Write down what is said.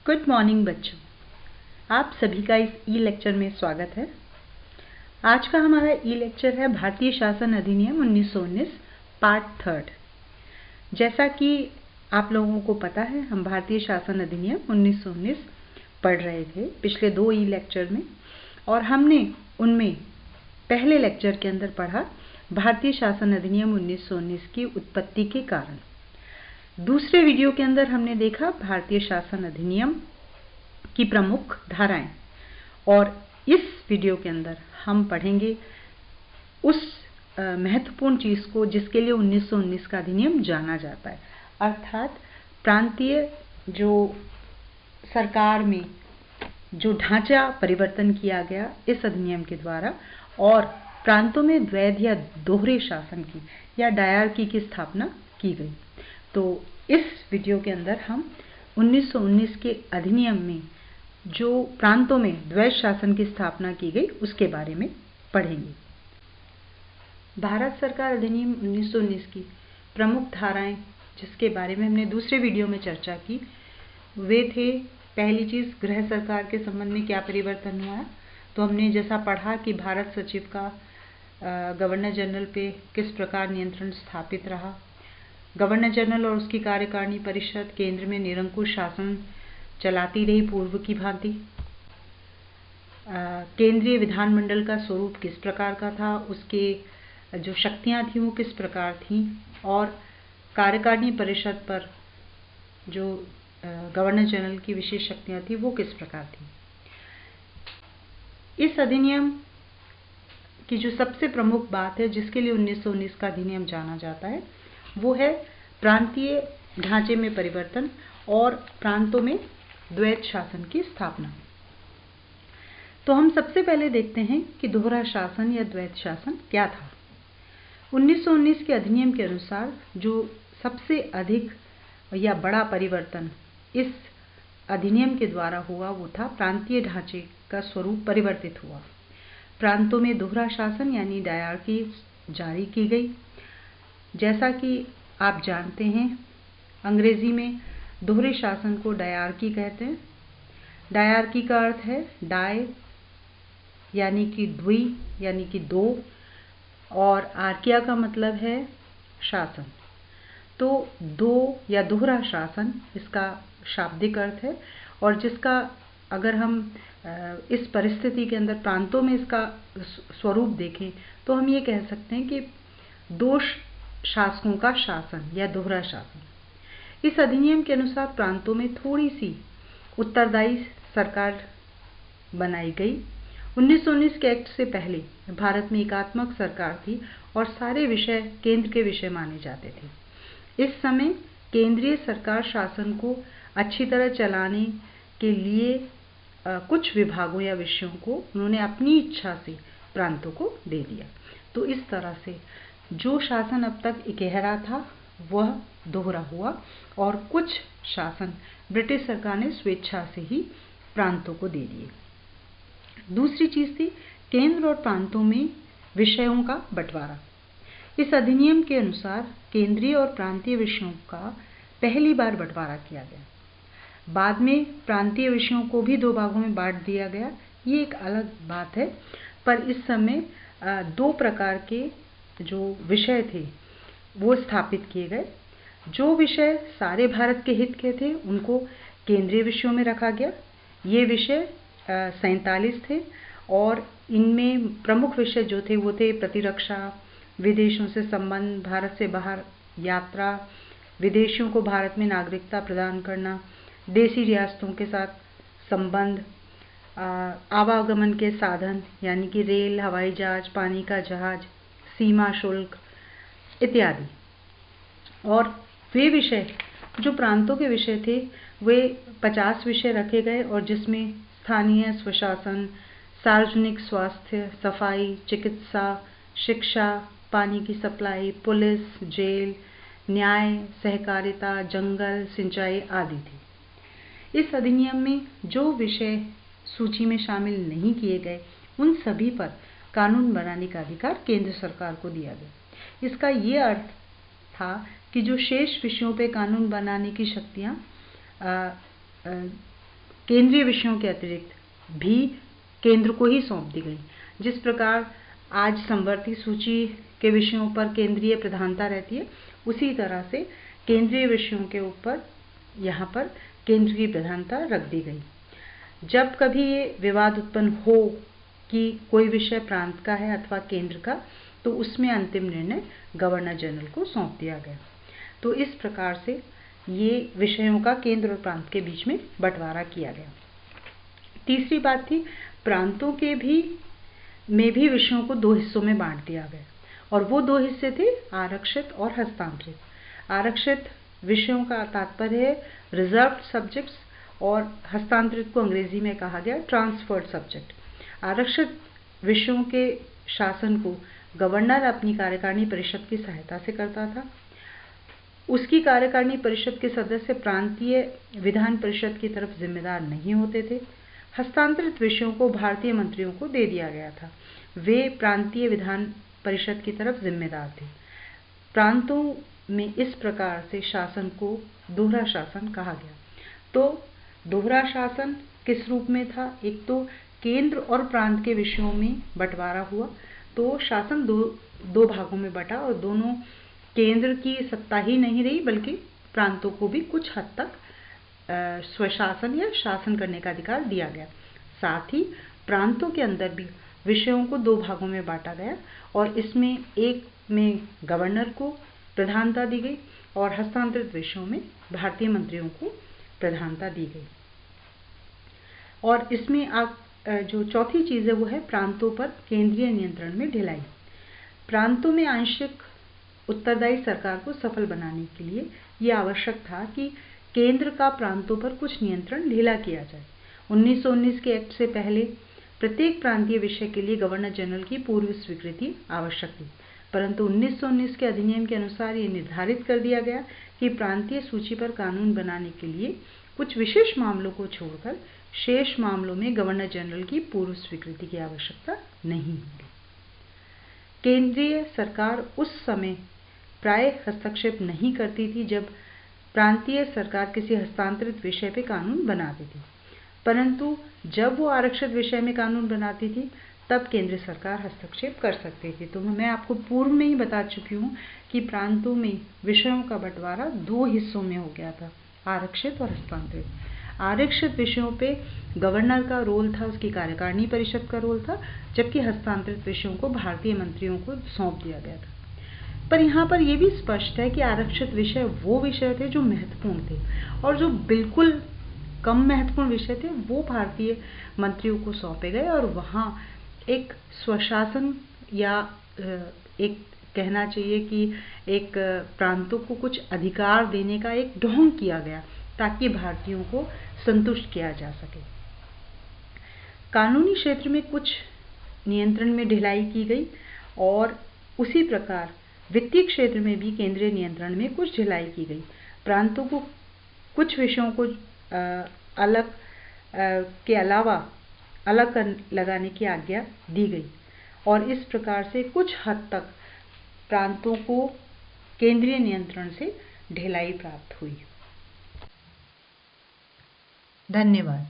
Good morning बच्चों, आप सभी का इस ई लेक्चर में स्वागत है। आज का हमारा ई लेक्चर है भारतीय शासन अधिनियम 1919 पार्ट 3। जैसा कि आप लोगों को पता है, हम भारतीय शासन अधिनियम 1919 पढ़ रहे थे पिछले 2 ई लेक्चर में, और हमने उनमें पहले लेक्चर के अंदर पढ़ा भारतीय शासन अधिनियम 1919 की उत्पत्ति के कारण। दूसरे वीडियो के अंदर हमने देखा भारतीय शासन अधिनियम की प्रमुख धाराएं, और इस वीडियो के अंदर हम पढ़ेंगे उस महत्वपूर्ण चीज को जिसके लिए 1919 का अधिनियम जाना जाता है, अर्थात प्रांतीय जो सरकार में जो ढांचा परिवर्तन किया गया इस अधिनियम के द्वारा, और प्रांतों में द्वैध या दोहरे शासन की या डायरकी की स्थापना की गई। तो इस वीडियो के अंदर हम 1919 के अधिनियम में जो प्रांतों में द्वैध शासन की स्थापना की गई उसके बारे में पढ़ेंगे। भारत सरकार अधिनियम 1919 की प्रमुख धाराएं जिसके बारे में हमने दूसरे वीडियो में चर्चा की, वे थे, पहली चीज, गृह सरकार के संबंध में क्या परिवर्तन हुआ। तो हमने जैसा पढ़ा कि भारत सचिव का गवर्नर जनरल पे किस प्रकार नियंत्रण स्थापित रहा। गवर्नर जनरल और उसकी कार्यकारिणी परिषद केंद्र में निरंकुश शासन चलाती रही पूर्व की भांति। केंद्रीय विधानमंडल का स्वरूप किस प्रकार का था, उसके जो शक्तियां थी वो किस प्रकार थी, और कार्यकारिणी परिषद पर जो गवर्नर जनरल की विशेष शक्तियां थी वो किस प्रकार थी। इस अधिनियम की जो सबसे प्रमुख बात है जिसके लिए 1919 का अधिनियम जाना जाता है वो है प्रांतीय ढांचे में परिवर्तन और प्रांतों में द्वैध शासन की स्थापना। तो हम सबसे पहले देखते हैं कि दोहरा शासन या द्वैध शासन क्या था। 1919 के अधिनियम के अनुसार जो सबसे अधिक या बड़ा परिवर्तन इस अधिनियम के द्वारा हुआ वो था प्रांतीय ढांचे का स्वरूप परिवर्तित हुआ। प्रांतों में दोहरा शासन यानी डायरकी जारी की गई। जैसा कि आप जानते हैं, अंग्रेजी में दोहरे शासन को डायरकी कहते हैं। डायरकी का अर्थ है डाय यानी कि द्वि यानी कि दो, और आर्किया का मतलब है शासन। तो दो या दोहरा शासन इसका शाब्दिक अर्थ है, और जिसका अगर हम इस परिस्थिति के अंदर प्रांतों में इसका स्वरूप देखें तो हम ये कह सकते हैं कि दो शासकों का शासन या दोहरा शासन। इस अधिनियम के अनुसार प्रांतों में थोड़ी सी उत्तरदायी सरकार बनाई गई। 1919 के एक्ट से पहले भारत में एकात्मक सरकार थी और सारे विषय केंद्र के विषय माने जाते थे। इस समय केंद्रीय सरकार शासन को अच्छी तरह चलाने के लिए कुछ विभागों या विषयों को उन्होंने अपनी इच्छा से प्रांतों को दे दिया। तो इस तरह से जो शासन अब तक इकहरा था वह दोहरा हुआ, और कुछ शासन ब्रिटिश सरकार ने स्वेच्छा से ही प्रांतों को दे दिए। दूसरी चीज थी केंद्र और प्रांतों में विषयों का बंटवारा। इस अधिनियम के अनुसार केंद्रीय और प्रांतीय विषयों का पहली बार बंटवारा किया गया। बाद में प्रांतीय विषयों को भी 2 भागों में बांट दिया गया, ये एक अलग बात है। पर इस समय 2 प्रकार के जो विषय थे वो स्थापित किए गए। जो विषय सारे भारत के हित के थे उनको केंद्रीय विषयों में रखा गया। ये विषय 47 थे, और इनमें प्रमुख विषय जो थे वो थे प्रतिरक्षा, विदेशों से संबंध, भारत से बाहर यात्रा, विदेशियों को भारत में नागरिकता प्रदान करना, देसी रियासतों के साथ संबंध, आवागमन के साधन यानी कि रेल, हवाई जहाज, पानी का जहाज, सीमा शुल्क इत्यादि। और वे विषय जो प्रांतों के विषय थे वे 50 विषय रखे गए, और जिसमें स्थानीय स्वशासन, सार्वजनिक स्वास्थ्य, सफाई, चिकित्सा, शिक्षा, पानी की सप्लाई, पुलिस, जेल, न्याय, सहकारिता, जंगल, सिंचाई आदि थे। इस अधिनियम में जो विषय सूची में शामिल नहीं किए गए उन सभी पर कानून बनाने का अधिकार केंद्र सरकार को दिया गया। इसका ये अर्थ था कि जो शेष विषयों पे कानून बनाने की शक्तियां केंद्रीय विषयों के अतिरिक्त भी केंद्र को ही सौंप दी गई। जिस प्रकार आज समवर्ती सूची के विषयों पर केंद्रीय प्रधानता रहती है, उसी तरह से केंद्रीय विषयों के ऊपर यहाँ पर केंद्र की प्रधानता रख दी गई। जब कभी ये विवाद उत्पन्न हो कि कोई विषय प्रांत का है अथवा केंद्र का, तो उसमें अंतिम निर्णय गवर्नर जनरल को सौंप दिया गया। तो इस प्रकार से ये विषयों का केंद्र और प्रांत के बीच में बंटवारा किया गया। तीसरी बात थी, प्रांतों के में भी विषयों को दो हिस्सों में बांट दिया गया, और वो दो हिस्से थे आरक्षित और हस्तांतरित। आरक्षित विषयों का तात्पर्य है रिजर्व्ड सब्जेक्ट्स, और हस्तांतरित को अंग्रेजी में कहा गया ट्रांसफर्ड सब्जेक्ट। आरक्षित विषयों के शासन को गवर्नर अपनी कार्यकारिणी परिषद की सहायता से करता था। उसकी कार्यकारिणी परिषद के सदस्य प्रांतीय विधान परिषद की तरफ जिम्मेदार नहीं होते थे। हस्तांतरित विषयों को भारतीय मंत्रियों को दे दिया गया था, वे प्रांतीय विधान परिषद की तरफ जिम्मेदार थे। प्रांतों में इस प्रकार से शासन को दोहरा शासन कहा गया। तो दोहरा शासन किस रूप में था? एक तो केंद्र और प्रांत के विषयों में बंटवारा हुआ, तो शासन दो भागों में बटा, और दोनों केंद्र की सत्ता ही नहीं रही बल्कि प्रांतों को भी कुछ हद तक स्वशासन या शासन करने का अधिकार दिया गया। साथ ही प्रांतों के अंदर भी विषयों को दो भागों में बांटा गया, और इसमें एक में गवर्नर को प्रधानता दी गई और हस्तांतरित विषयों में भारतीय मंत्रियों को प्रधानता दी गई। और इसमें जो चौथी चीज़ है वो है प्रांतों पर केंद्रीय नियंत्रण में ढिलाई। प्रांतों में आंशिक उत्तरदायी सरकार को सफल बनाने के लिए ये आवश्यक था कि केंद्र का प्रांतों पर कुछ नियंत्रण ढीला किया जाए। 1919 के एक्ट से पहले प्रत्येक प्रांतीय विषय के लिए गवर्नर जनरल की पूर्व स्वीकृति आवश्यक थी, परंतु 1919 के अधिनियम के अनुसार ये निर्धारित कर दिया गया कि प्रांतीय सूची पर कानून बनाने के लिए कुछ विशेष मामलों को छोड़कर शेष मामलों में गवर्नर जनरल की पूर्व स्वीकृति की आवश्यकता नहीं होगी। केंद्रीय सरकार उस समय प्राय हस्तक्षेप नहीं करती थी जब प्रांतीय सरकार किसी हस्तांतरित विषय पर कानून बनाती थी, परंतु जब वो आरक्षित विषय में कानून बनाती थी तब केंद्र सरकार हस्तक्षेप कर सकती थी। तो मैं आपको पूर्व में ही बता चुकी हूँ कि प्रांतों में विषयों का बंटवारा दो हिस्सों में हो गया था, आरक्षित और हस्तांतरित। आरक्षित विषयों पे गवर्नर का रोल था, उसकी कार्यकारिणी परिषद का रोल था, जबकि हस्तांतरित विषयों को भारतीय मंत्रियों को सौंप दिया गया था। पर यहाँ पर यह भी स्पष्ट है कि आरक्षित विषय वो विषय थे जो महत्वपूर्ण थे, और जो बिल्कुल कम महत्वपूर्ण विषय थे वो भारतीय मंत्रियों को सौंपे गए, और वहाँ एक स्वशासन या एक कहना चाहिए कि एक प्रांतों को कुछ अधिकार देने का एक ढोंग किया गया ताकि भारतीयों को संतुष्ट किया जा सके। कानूनी क्षेत्र में कुछ नियंत्रण में ढिलाई की गई, और उसी प्रकार वित्तीय क्षेत्र में भी केंद्रीय नियंत्रण में कुछ ढिलाई की गई। प्रांतों को कुछ विषयों को अलग के अलावा अलग लगाने की आज्ञा दी गई, और इस प्रकार से कुछ हद तक प्रांतों को केंद्रीय नियंत्रण से ढिलाई प्राप्त हुई। धन्यवाद।